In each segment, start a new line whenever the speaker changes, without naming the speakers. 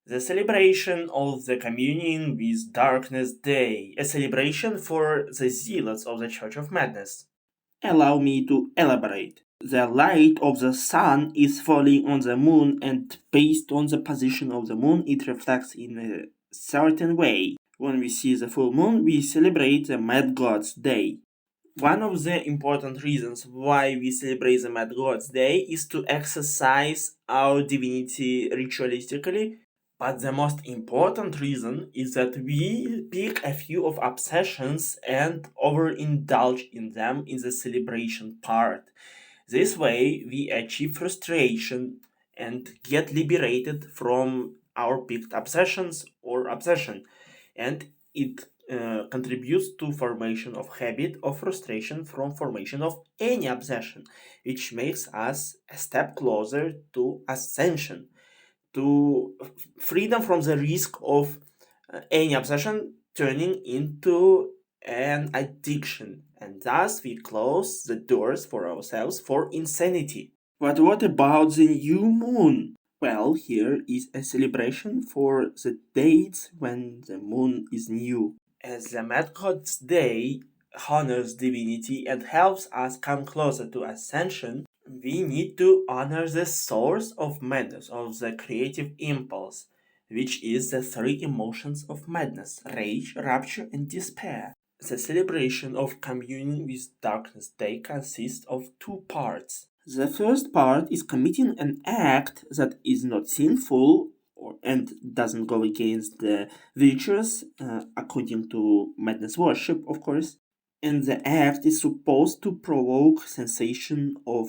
The celebration of the Communing with Darkness Day, a celebration for the Zealots of the Church of Madness.
Allow me to elaborate. The light of the sun is falling on the moon, and based on the position of the moon, it reflects in a certain way. When we see the full moon, we celebrate the Mad God's Day.
One of the important reasons why we celebrate the Mad God's Day is to exercise our divinity ritualistically, but the most important reason is that we pick a few of obsessions and overindulge in them in the celebration part. This way, we achieve frustration and get liberated from our picked obsessions or obsession, and it contributes to formation of habit of frustration from formation of any obsession, which makes us a step closer to ascension, to freedom from the risk of any obsession turning into an addiction, and thus we close the doors for ourselves for insanity.
But what about the new moon? Well, here is a celebration for the dates when the moon is new.
As the Mad God's Day honors divinity and helps us come closer to ascension, we need to honor the source of madness, of the creative impulse, which is the three emotions of madness: rage, rapture, and despair. The celebration of Communing with Darkness Day consists of two parts.
The first part is committing an act that is not sinful and doesn't go against the virtues, according to madness worship, of course. And the act is supposed to provoke sensation of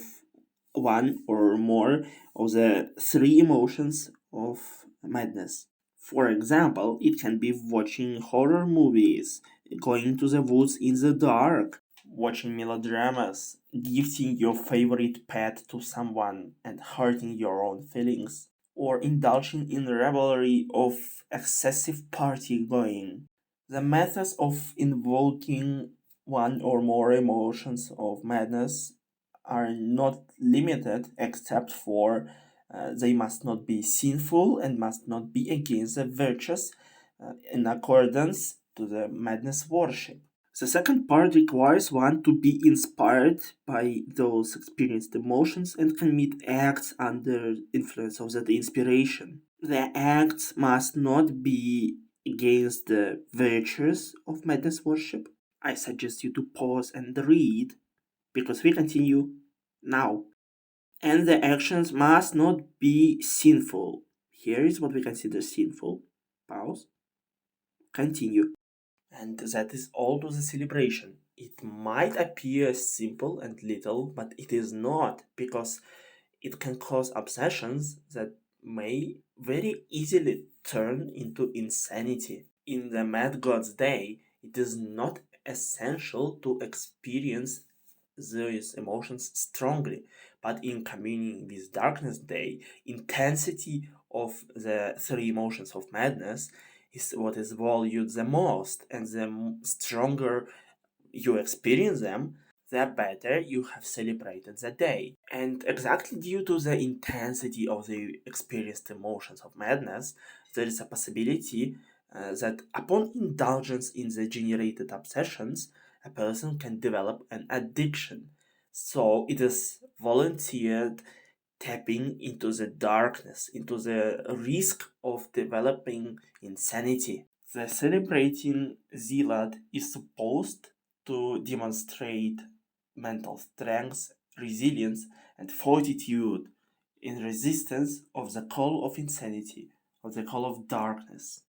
one or more of the three emotions of madness. For example, it can be watching horror movies, going to the woods in the dark,
Watching melodramas, gifting your favorite pet to someone and hurting your own feelings, or indulging in revelry of excessive party going. The methods of invoking one or more emotions of madness are not limited except for they must not be sinful and must not be against the virtues in accordance to the madness worship.
the second part requires one to be inspired by those experienced emotions and commit acts under influence of that inspiration. The acts must not be against the virtues of madness worship. I suggest you to pause and read because we continue now. And the actions must not be sinful. Here is what we consider sinful. Pause. Continue.
And that is all to the celebration. It might appear simple and little, but it is not, because it can cause obsessions that may very easily turn into insanity. In the Mad God's Day, it is not essential to experience these emotions strongly, but in Communing with Darkness Day, intensity of the three emotions of madness is what is valued the most, and the stronger you experience them, the better you have celebrated the day. And exactly due to the intensity of the experienced emotions of madness, there is a possibility that upon indulgence in the generated obsessions, a person can develop an addiction. So it is volunteered tapping into the darkness, into the risk of developing insanity. The celebrating zealot is supposed to demonstrate mental strength, resilience, and fortitude in resistance of the call of insanity, of the call of darkness.